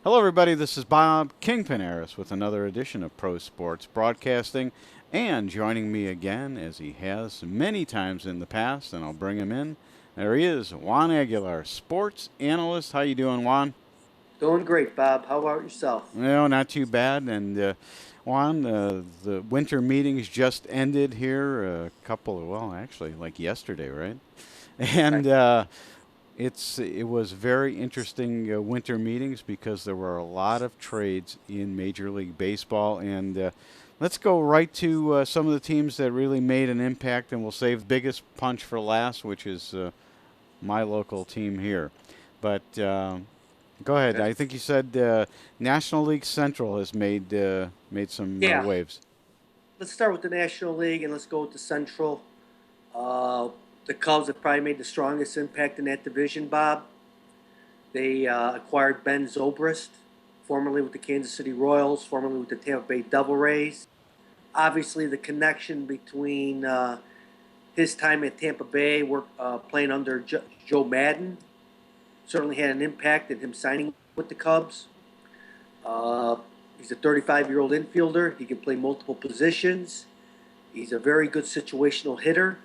Hello, everybody. This is Bob Kingpin with another edition of Pro Sports Broadcasting. And joining me again, as he has many times in the past, and I'll bring him in. There he is, Juan Aguilar, sports analyst. How you doing, Juan? Doing great, Bob. How about yourself? No, not too bad. And Juan, the winter meetings just ended here. A couple of, well, actually, like yesterday, right? Right. And it was very interesting winter meetings because there were a lot of trades in Major League Baseball, and let's go right to some of the teams that really made an impact, and we'll save the biggest punch for last, which is my local team here. But go ahead. Okay. I think you said National League Central has made some Yeah. waves. Let's start with the National League and let's go with the Central. Uh, the Cubs have probably made the strongest impact in that division, Bob. They acquired Ben Zobrist, formerly with the Kansas City Royals, formerly with the Tampa Bay Devil Rays. Obviously, the connection between his time at Tampa Bay, playing under Joe Madden, certainly had an impact in him signing with the Cubs. Uh, he's a 35-year-old infielder. He can play multiple positions. He's a very good situational hitter.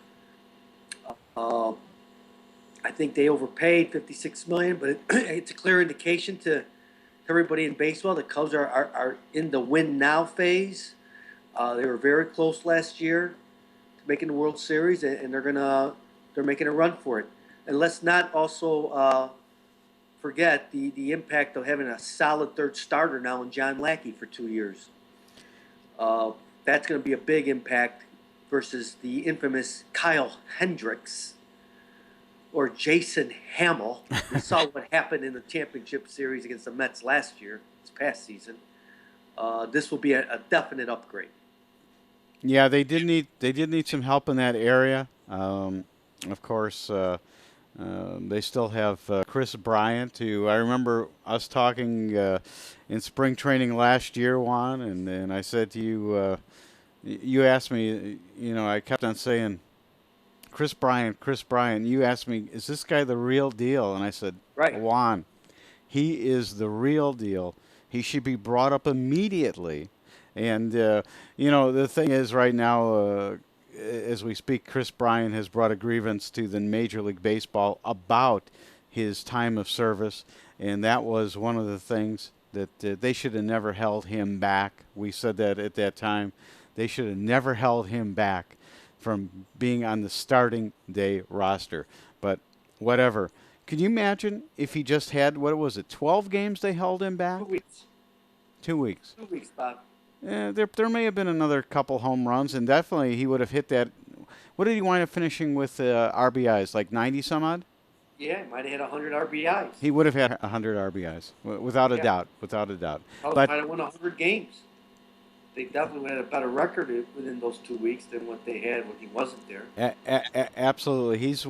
Uh, I think they overpaid 56 million, but it's a clear indication to everybody in baseball the Cubs are in the win now phase. They were very close last year to making the World Series, and they're making a run for it. And let's not also forget the impact of having a solid third starter now in John Lackey for 2 years. Uh, that's going to be a big impact versus the infamous Kyle Hendricks or Jason Hamill. We saw what happened in the championship series against the Mets last year, this past season. This will be a definite upgrade. Yeah, they did need some help in that area. Of course, they still have Chris Bryant, who I remember us talking in spring training last year, Juan, and I said to you, you asked me, I kept on saying Chris Bryant, Chris Bryant. You asked me, is this guy the real deal? And I said, Right. Juan, he is the real deal. He should be brought up immediately. And, the thing is, right now, as we speak, Chris Bryant has brought a grievance to the Major League Baseball about his time of service. And that was one of the things that they should have never held him back. We said that at that time. They should have never held him back from being on the starting day roster. But whatever. Could you imagine if he just had, what was it, 12 games they held him 2 back? weeks. 2 weeks. 2 weeks, Bob. There may have been another couple home runs, and definitely he would have hit that. What did he wind up finishing with RBIs? Like 90 some odd? Yeah, might have had 100 RBIs. He would have had 100 RBIs, without a Yeah, doubt. Without a doubt. Cubs But might have won 100 games. They definitely had a better record within those 2 weeks than what they had when he wasn't there. absolutely, he's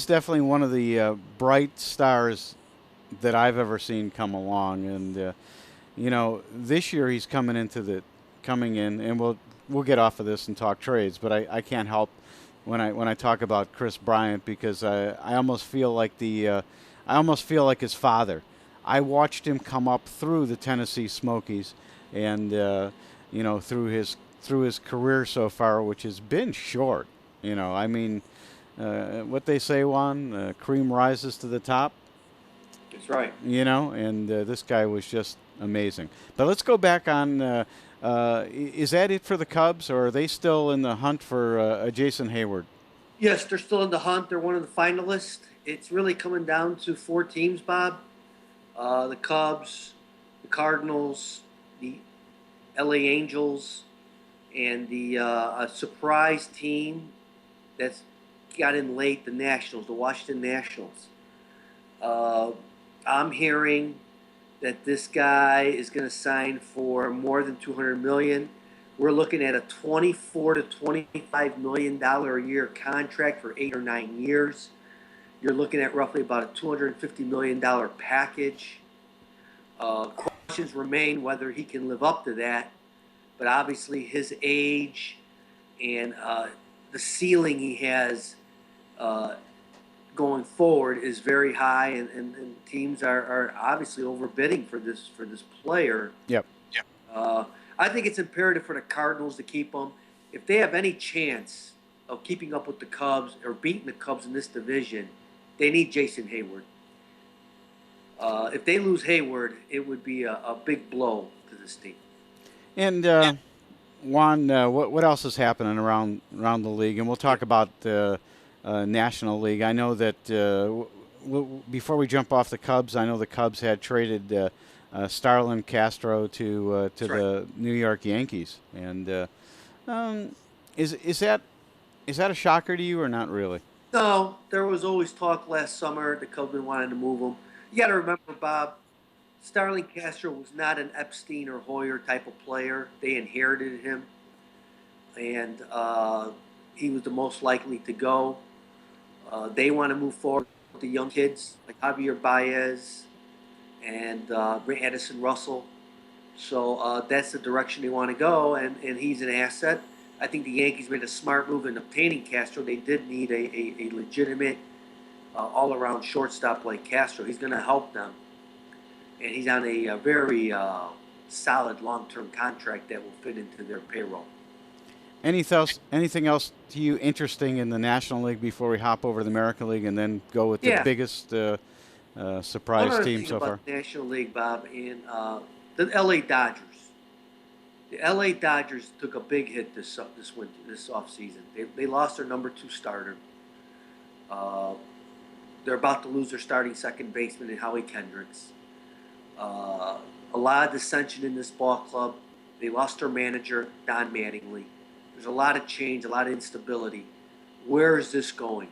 definitely one of the bright stars that I've ever seen come along. And this year he's coming in, and we'll get off of this and talk trades. But I can't help when I talk about Chris Bryant because I almost feel like I almost feel like his father. I watched him come up through the Tennessee Smokies, and through his career so far, which has been short. I mean, what they say, Juan, cream rises to the top. That's right. And this guy was just amazing. But let's go back on. Is that it for the Cubs, or are they still in the hunt for Jason Hayward? Yes, they're still in the hunt. They're one of the finalists. It's really coming down to four teams, Bob. The Cubs, the Cardinals, the LA Angels, and the a surprise team that's got in late, the Nationals, the Washington Nationals. Uh, I'm hearing that this guy is going to sign for more than 200 million. We're looking at a 24 to 25 million dollar a year contract for 8 or 9 years. You're looking at roughly about a 250 million dollar package. Questions remain whether he can live up to that, but obviously his age and the ceiling he has uh, going forward is very high, and teams are obviously overbidding for this player. Yep. Uh, I think it's imperative for the Cardinals to keep him. If they have any chance of keeping up with the Cubs or beating the Cubs in this division, they need Jason Hayward. If they lose Hayward, it would be a big blow to this team. And Juan, what else is happening around the league? And we'll talk about the National League. I know that before we jump off the Cubs, I know the Cubs had traded Starlin Castro to Right. the New York Yankees. And um, is that a shocker to you or not really? No, there was always talk last summer the Cubs wanted to move him. You got to remember, Bob, Starling Castro was not an Epstein or Hoyer type of player. They inherited him, and he was the most likely to go. They want to move forward with the young kids like Javier Baez and Addison Russell. So that's the direction they want to go, and he's an asset. I think the Yankees made a smart move in obtaining Castro. They did need a legitimate all-around shortstop like Castro. He's going to help them, and he's on a very solid long-term contract that will fit into their payroll. Anything else to you interesting in the National League before we hop over to the American League and then go with the Yeah. biggest One surprise other team thing so far? about the National League, Bob, in the L.A. Dodgers. The L.A. Dodgers took a big hit this winter, this offseason. They lost their number 2 starter. Uh, they're about to lose their starting second baseman in Howie Kendricks. A lot of dissension in this ball club. They lost their manager, Don Mattingly. There's a lot of change, a lot of instability. Where is this going?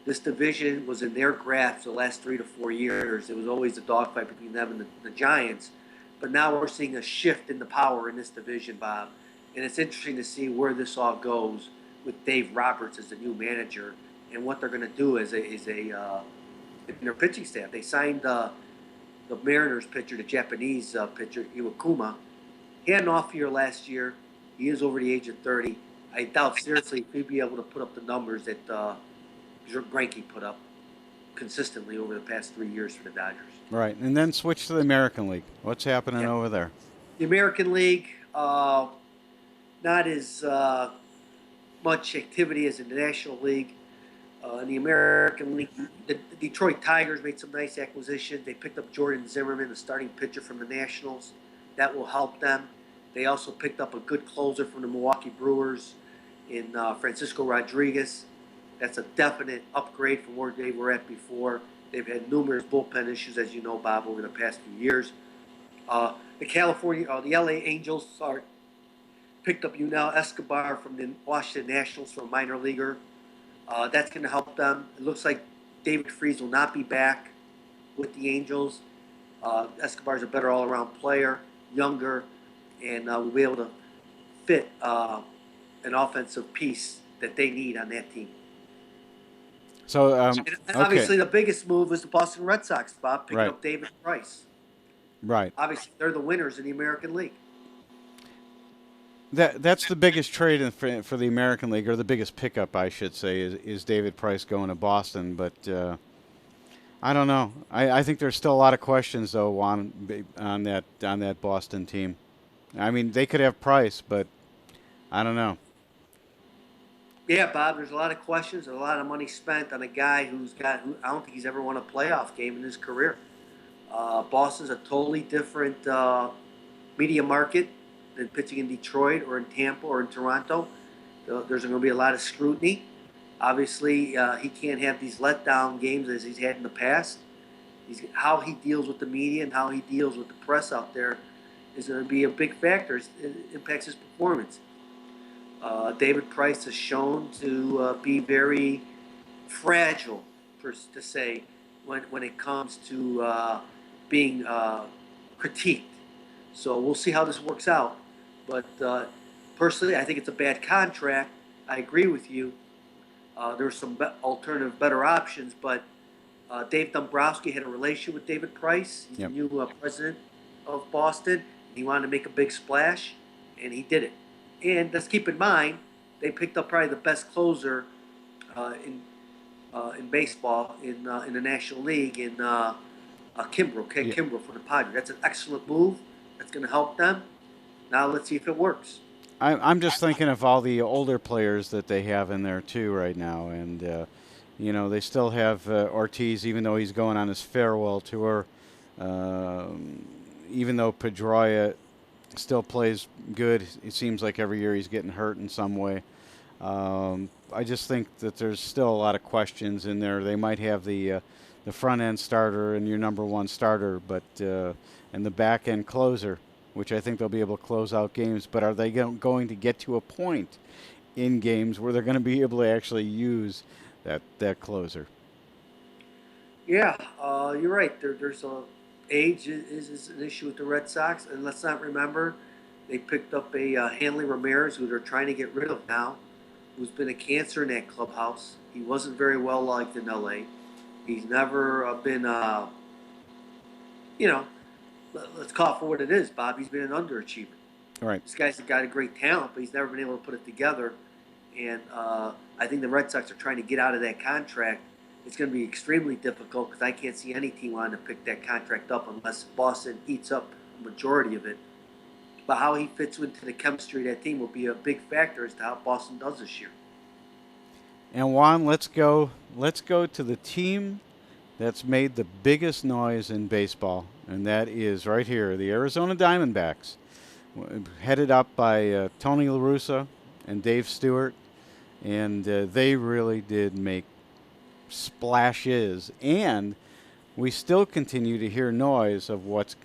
This division was in their grasp the last 3 to 4 years. It was always a dogfight between them and the Giants. But now we're seeing a shift in the power in this division, Bob. And it's interesting to see where this all goes with Dave Roberts as the new manager and what they're going to do as in their pitching staff. They signed the Mariners pitcher, the Japanese pitcher, Iwakuma. He had an off year last year. He is over the age of 30. I doubt seriously if he'd be able to put up the numbers that Greinke put up consistently over the past 3 years for the Dodgers. Right, and then switch to the American League. What's happening Yeah. over there? The American League, not as much activity as in the National League. In the American League, the Detroit Tigers made some nice acquisitions. They picked up Jordan Zimmerman, the starting pitcher from the Nationals. That will help them. They also picked up a good closer from the Milwaukee Brewers in Francisco Rodriguez. That's a definite upgrade from where they were at before. They've had numerous bullpen issues, as you know, Bob, over the past few years. The LA Angels picked up Yunel Escobar from the Washington Nationals from a minor leaguer. That's going to help them. It looks like David Freese will not be back with the Angels. Escobar is a better all-around player, younger, and will be able to fit an offensive piece that they need on that team. So, And obviously, the biggest move was the Boston Red Sox, Bob, picking Right. up David Price. Right. Obviously, they're the winners in the American League. That's the biggest trade for the American League, or the biggest pickup, I should say, is David Price going to Boston. But I don't know. I think there's still a lot of questions though on that Boston team. I mean, they could have Price, but I don't know. Yeah, Bob, there's a lot of questions and a lot of money spent on a guy I don't think he's ever won a playoff game in his career. Boston's a totally different media market than pitching in Detroit or in Tampa or in Toronto. There's going to be a lot of scrutiny. Obviously, he can't have these letdown games as he's had in the past. How he deals with the media and how he deals with the press out there is going to be a big factor. It impacts his performance. David Price has shown to be very fragile, to say, when it comes to being critiqued. So we'll see how this works out. But personally, I think it's a bad contract. I agree with you. There's some alternative, better options, but Dave Dombrowski had a relationship with David Price. He's Yep. the new president of Boston. He wanted to make a big splash, and he did it. And let's keep in mind, they picked up probably the best closer in in baseball in the National League in Kimbrel, Ken Yeah. Kimbrel for the Padres. That's an excellent move. That's going to help them. Now let's see if it works. I'm just thinking of all the older players that they have in there too right now, and they still have Ortiz, even though he's going on his farewell tour. Um, Even though Pedroia still plays good, it seems like every year he's getting hurt in some way. I just think that there's still a lot of questions in there. They might have the front end starter and your number one starter, but and the back end closer, which I think they'll be able to close out games. But are they going to get to a point in games where they're going to be able to actually use that closer? Yeah, you're right. There's a age is an issue with the Red Sox, and let's not remember they picked up a Hanley Ramirez who they're trying to get rid of now, who's been a cancer in that clubhouse. He wasn't very well liked in L.A. He's never been, you know, let's call it for what it is, Bob. He's been an underachiever. All right. This guy's got a great talent, but he's never been able to put it together. And I think the Red Sox are trying to get out of that contract. It's going to be extremely difficult because I can't see any team wanting to pick that contract up unless Boston eats up a majority of it. But how he fits into the chemistry of that team will be a big factor as to how Boston does this year. And Juan, let's go. Let's go to the team that's made the biggest noise in baseball, and that is right here, the Arizona Diamondbacks, headed up by Tony La Russa and Dave Stewart, and they really did make splashes. And we still continue to hear noise of what's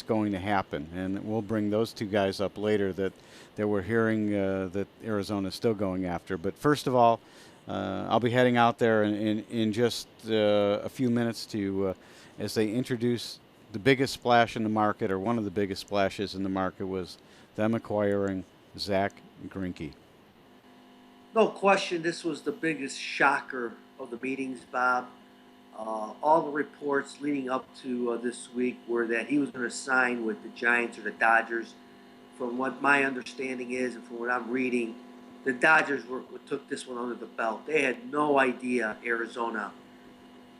going to happen, and we'll bring those two guys up later that we're hearing that Arizona's still going after. But first of all, I'll be heading out there in just a few minutes to as they introduce the biggest splash in the market, or one of the biggest splashes in the market, was them acquiring Zach Greinke. No question, this was the biggest shocker of the meetings, Bob. All the reports leading up to this week were that he was going to sign with the Giants or the Dodgers. From what my understanding is, and from what I'm reading, the Dodgers took this one under the belt. They had no idea Arizona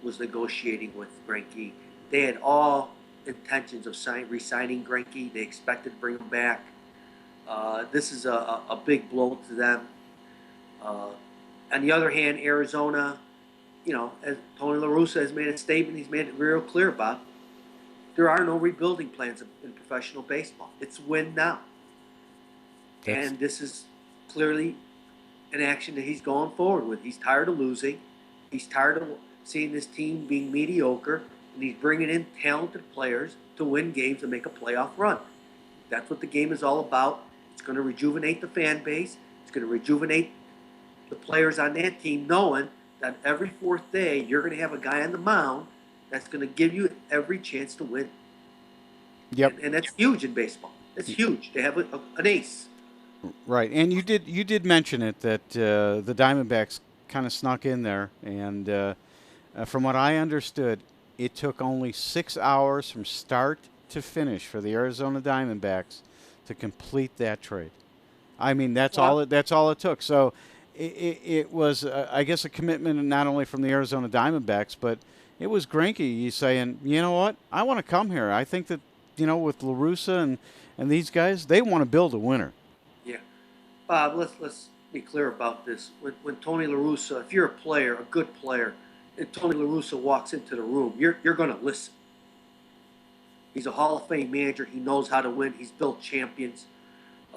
was negotiating with Greinke. They had all intentions of re-signing Greinke. They expected to bring him back. This is a big blow to them. Uh, on the other hand, Arizona, as Tony La Russa has made a statement, he's made it real clear, Bob. There are no rebuilding plans in professional baseball. It's win now. That's And this is clearly an action that he's going forward with. He's tired of losing. He's tired of seeing this team being mediocre, and he's bringing in talented players to win games and make a playoff run. That's what the game is all about. It's going to rejuvenate the fan base. It's going to rejuvenate the players on that team, knowing that every fourth day you're going to have a guy on the mound that's going to give you every chance to win. Yep. And that's huge in baseball. That's huge. They have an ace. Right, and you did mention it that the Diamondbacks kind of snuck in there, and from what I understood, it took only 6 hours from start to finish for the Arizona Diamondbacks to complete that trade. I mean, that's all it took. So it was, I guess, a commitment not only from the Arizona Diamondbacks, but it was Greinke saying, you know what, I want to come here. I think that with La Russa and these guys, they want to build a winner. Yeah, Bob. Let's be clear about this. When Tony La Russa, if you're a player, a good player, and Tony La Russa walks into the room, you're going to listen. He's a Hall of Fame manager. He knows how to win. He's built champions.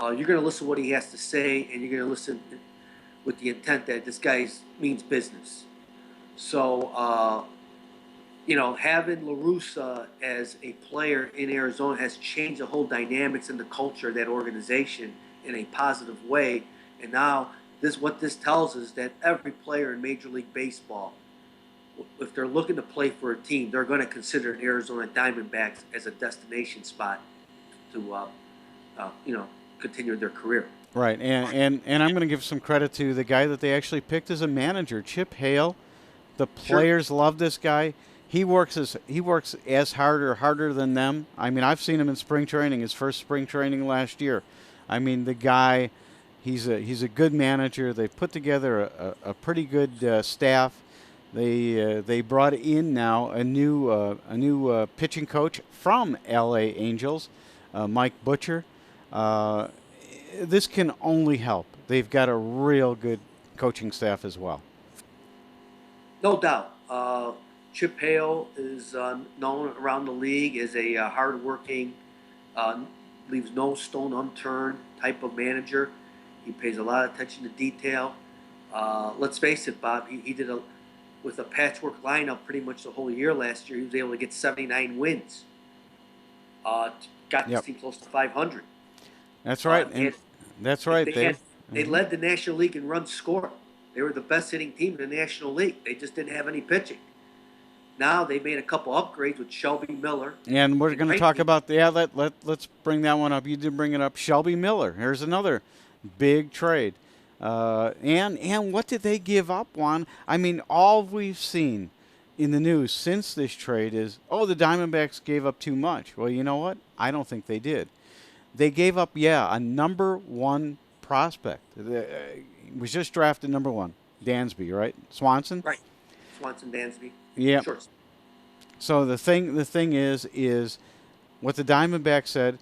You're going to listen to what he has to say, and you're going to listen with the intent that this guy means business. So, having La Russa as a player in Arizona has changed the whole dynamics and the culture of that organization in a positive way. And now, what this tells us is that every player in Major League Baseball, if they're looking to play for a team, they're going to consider the Arizona Diamondbacks as a destination spot to, continue their career. Right, and I'm going to give some credit to the guy that they actually picked as a manager, Chip Hale. The players love this guy. He works as hard or harder than them. I mean, I've seen him in spring training, his first spring training last year. I mean, the guy, he's a good manager. They've put together a pretty good staff. They brought in now a new pitching coach from L.A. Angels, Mike Butcher. Uh, this can only help. They've got a real good coaching staff as well. No doubt. Chip Hale is known around the league as a hardworking, uh, leaves no stone unturned type of manager. He pays a lot of attention to detail. Let's face it, Bob. He did a with a patchwork lineup pretty much the whole year last year. He was able to get 79 wins. Got this Yep, team close to 500. that's right, They and that's they right. had they Mhm. led the National League in runs scored. They were the best hitting team in the National League. They just didn't have any pitching. Now they made a couple upgrades with Shelby Miller And we're and going to talk Kingpin. about let's bring that one up. You did bring it up, Shelby Miller. Here's another big trade. And what did they give up, Juan? I mean, all we've seen in the news since this trade is, oh, the Diamondbacks gave up too much. Well, you know what? I don't think they did. They gave up, yeah, a number one prospect. Was just drafted number one, Dansby, right? Swanson. Right. Swanson Dansby. Yeah. Shorts. So the thing is what the Diamondbacks said.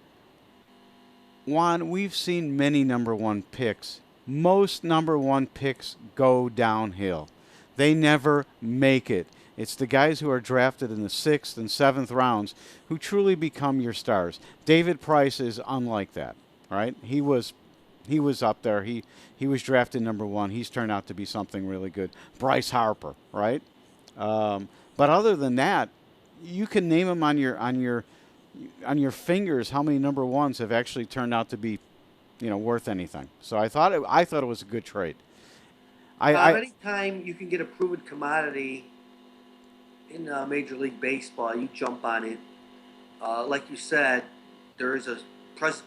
Juan, we've seen many number one picks. Most number one picks go downhill. They never make it. It's the guys who are drafted in the sixth and seventh rounds who truly become your stars. David Price is unlike that, right? He was up there. He was drafted number one. He's turned out to be something really good. Bryce Harper, right? But other than that, you can name them on your fingers how many number ones have actually turned out to be worth anything. So I thought it was a good trade. Bob, I anytime you can get a proven commodity in Major League Baseball, you jump on it. Like you said, there is a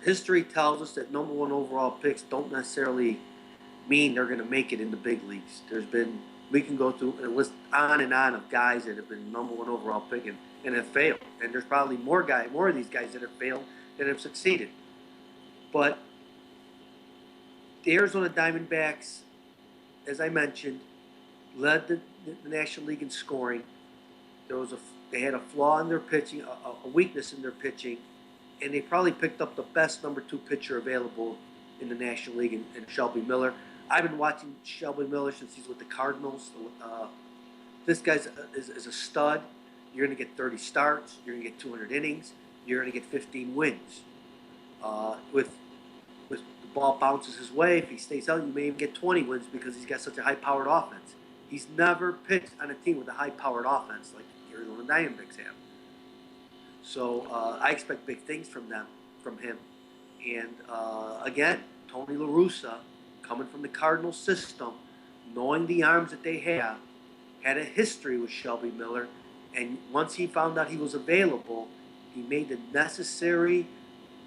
history tells us that number one overall picks don't necessarily mean they're going to make it in the big leagues. We can go through a list on and on of guys that have been number one overall pick and have failed. And there's probably more of these guys that have failed than have succeeded. But the Arizona Diamondbacks, as I mentioned, led the National League in scoring. They had a flaw in their pitching, a weakness in their pitching, and they probably picked up the best number two pitcher available in the National League in Shelby Miller. I've been watching Shelby Miller since he's with the Cardinals. This guy is a stud. You're going to get 30 starts. You're going to get 200 innings. You're going to get 15 wins. With the ball bounces his way, if he stays healthy, you may even get 20 wins because he's got such a high-powered offense. He's never pitched on a team with a high-powered offense like the Arizona Diamondbacks have. So I expect big things from him. And again, Tony La Russa, coming from the Cardinal system, knowing the arms that they have, had a history with Shelby Miller. And once he found out he was available, he made the necessary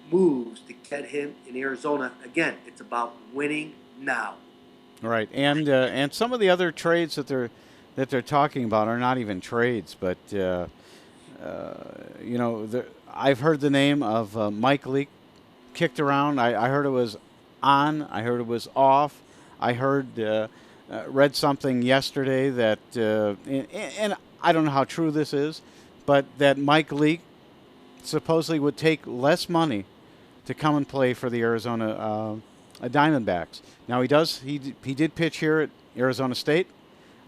moves to get him in Arizona. Again, it's about winning now. Right, and some of the other trades that they're talking about are not even trades, but I've heard the name of Mike Leake kicked around. I heard it was on. I heard it was off. I read something yesterday that, and I don't know how true this is, but that Mike Leake supposedly would take less money to come and play for the Arizona Diamondbacks. Now he did pitch here at Arizona State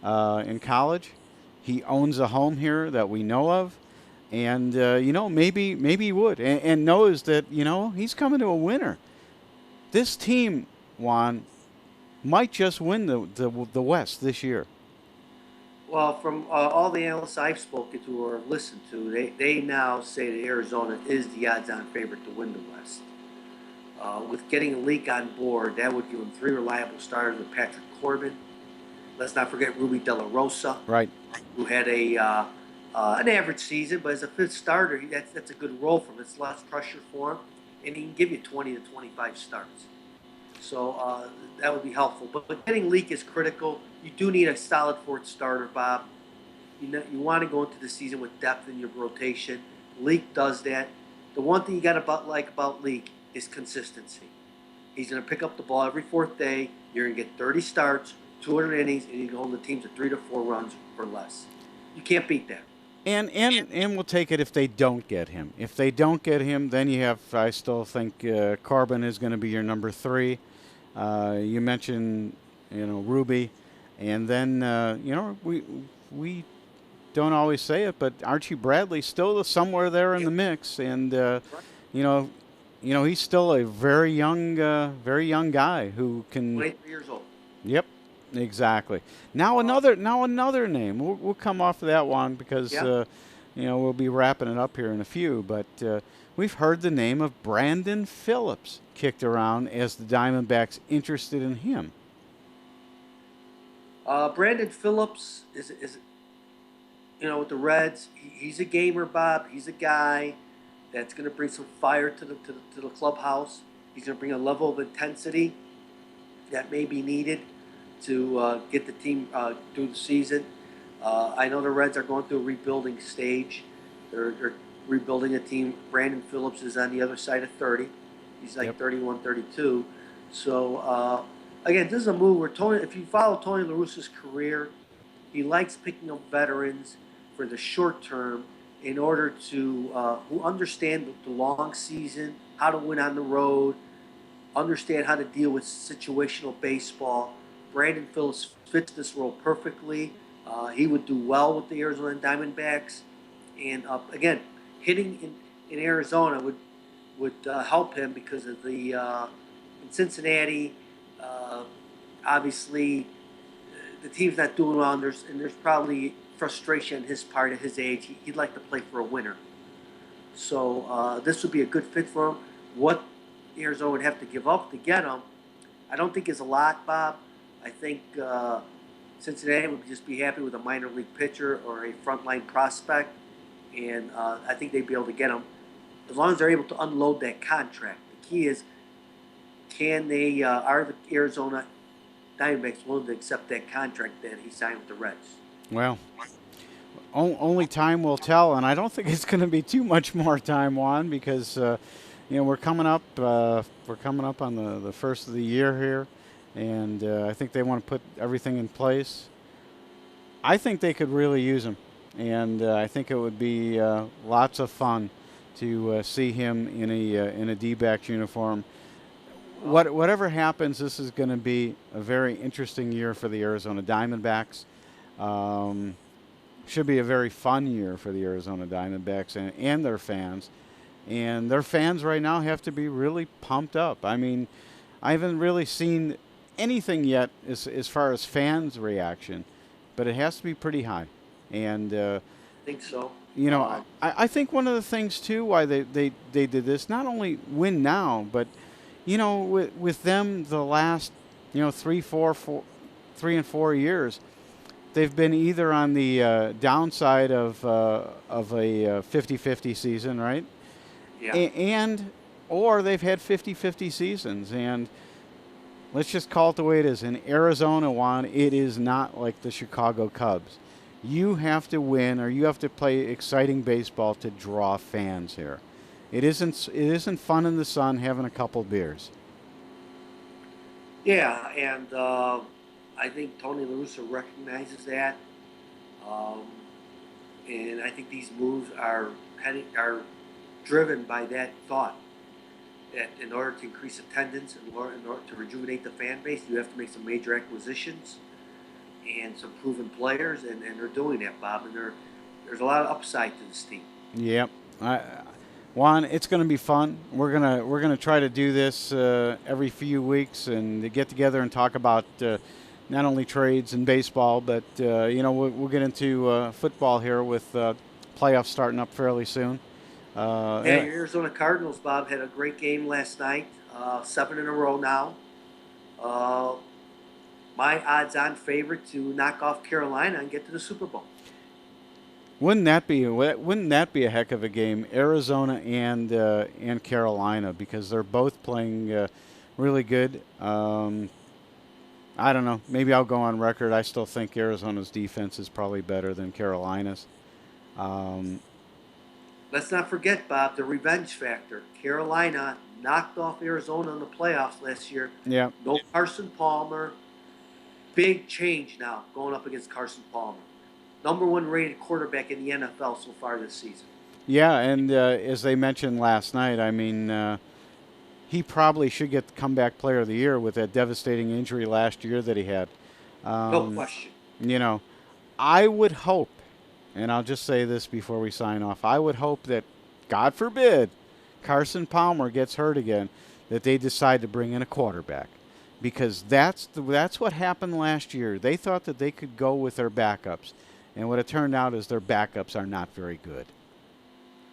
in college. He owns a home here that we know of, and maybe he would, and knows that he's coming to a winner. This team, Juan, might just win the West this year. Well, from all the analysts I've spoken to or listened to, they now say that Arizona is the odds-on favorite to win the West. With getting a Leak on board, that would give them three reliable starters with Patrick Corbin. Let's not forget Ruby De La Rosa, Right. who had an average season, but as a fifth starter, that's a good role for him. It's less pressure for him, and he can give you 20 to 25 starts. So that would be helpful. But getting Leak is critical. You do need a solid fourth starter, Bob. You want to go into the season with depth in your rotation. Leak does that. The one thing you got to like about Leak is consistency. He's going to pick up the ball every fourth day. You're going to get 30 starts, 200 innings, and he's going to hold the team to 3 to 4 runs or less. You can't beat that. And we'll take it if they don't get him. If they don't get him, then you have. I still think Corbin is going to be your number three. You mentioned, Ruby, and then we don't always say it, but Archie Bradley still somewhere there in the mix, and Right. you know, he's still a very young guy who can. 23 years old. Yep, exactly. Uh, Now another name. We'll come off of that one because yeah. we'll be wrapping it up here in a few. But we've heard the name of Brandon Phillips kicked around as the Diamondbacks interested in him. Brandon Phillips is with the Reds. He's a gamer, Bob. He's a guy that's going to bring some fire to the clubhouse. He's going to bring a level of intensity that may be needed to get the team through the season. I know the Reds are going through a rebuilding stage. They're rebuilding a team. Brandon Phillips is on the other side of 30. He's like Yep. 31, 32. So, again, this is a move where Tony, if you follow Tony La Russa's career, he likes picking up veterans for the short term in order to who understand the long season, how to win on the road, understand how to deal with situational baseball. Brandon Phillips fits this role perfectly. He would do well with the Arizona Diamondbacks, and again, hitting in Arizona would help him because of the in Cincinnati. Uh, Obviously, the team's not doing well, and there's probably frustration on his part at his age. He'd like to play for a winner. So this would be a good fit for him. What Arizona would have to give up to get him, I don't think is a lot, Bob. I think Cincinnati would just be happy with a minor league pitcher or a frontline prospect, and I think they'd be able to get him as long as they're able to unload that contract. The key is, can they are the Arizona Diamondbacks willing to accept that contract that he signed with the Reds? Well, only time will tell, and I don't think it's going to be too much more time, Juan, because we're coming up. We're coming up on the first of the year here, and I think they want to put everything in place. I think they could really use him, and I think it would be lots of fun to see him in a D-backs uniform. Whatever happens, this is going to be a very interesting year for the Arizona Diamondbacks. Um, should be a very fun year for the Arizona Diamondbacks and their fans. And their fans right now have to be really pumped up. I mean, I haven't really seen anything yet as far as fans' reaction, but it has to be pretty high. And, I think so. I think one of the things, too, why they did this, not only win now, but, with them the last, 3 and 4 years, they've been either on the downside of a 50-50 season, right? Yeah. And or they've had 50-50 seasons, and let's just call it the way it is. In Arizona, Juan, it is not like the Chicago Cubs. You have to win, or you have to play exciting baseball to draw fans here. It isn't fun in the sun having a couple beers. Yeah, and I think Tony La Russa recognizes that, um, and I think these moves are driven by that thought that in order to increase attendance, in order to rejuvenate the fan base, you have to make some major acquisitions and some proven players, and they're doing that, Bob. And there's a lot of upside to this team. Yep. Juan, it's going to be fun. We're gonna try to do this every few weeks and to get together and talk about not only trades and baseball, but we'll get into football here with playoffs starting up fairly soon. Yeah, Uh, your Arizona Cardinals, Bob, had a great game last night, 7 in a row now. Uh, my odds-on favorite to knock off Carolina and get to the Super Bowl. wouldn't that be a heck of a game, Arizona and Carolina, because they're both playing really good. I don't know. Maybe I'll go on record. I still think Arizona's defense is probably better than Carolina's. Um, Let's not forget, Bob, the revenge factor. Carolina knocked off Arizona in the playoffs last year. yeah, No Carson Palmer. Big change now going up against Carson Palmer. number one rated quarterback in the NFL so far this season. Yeah, and as they mentioned last night, I mean, he probably should get the comeback player of the year with that devastating injury last year that he had. No Um, question. you know, I would hope, and I'll just say this before we sign off, I would hope that, God forbid, Carson Palmer gets hurt again, that they decide to bring in a quarterback. Because that's what happened last year. They thought that they could go with their backups. And what it turned out is their backups are not very good.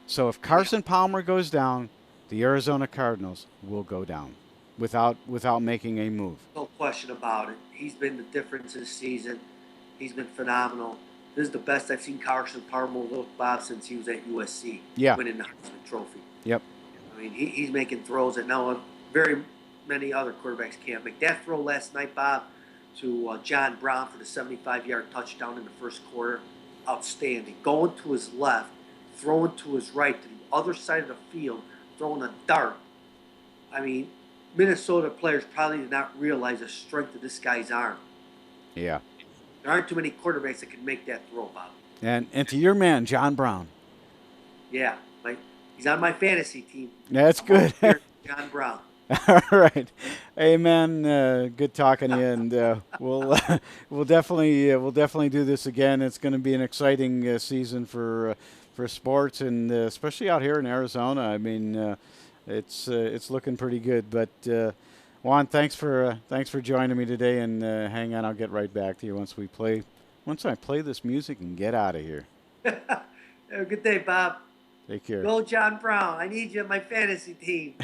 So if Yeah, Carson Palmer goes down, the Arizona Cardinals will go down without making a move. no question about it. He's been the difference this season. He's been phenomenal. This is the best I've seen Carson Palmer look, Bob, since he was at USC Yeah. winning the Heisman Trophy. Yep. I mean, he's making throws that now very many other quarterbacks can't make. That throw last night, Bob, to John Brown for the 75-yard touchdown in the first quarter, outstanding. Going to his left, throwing to his right to the other side of the field, throwing a dart. I mean, Minnesota players probably did not realize the strength of this guy's arm. Yeah. There aren't too many quarterbacks that can make that throw, Bob. And to your man, John Brown. Yeah, he's on my fantasy team. That's I'm good. here, John Brown. All right. Hey man, good talking to you, and we'll definitely do this again. It's going to be an exciting season for sports, and especially out here in Arizona. I mean, it's looking pretty good. But Juan, thanks for joining me today, and hang on, I'll get right back to you once I play this music and get out of here. Have a good day, Bob. Take care. Go, John Brown. I need you on my fantasy team.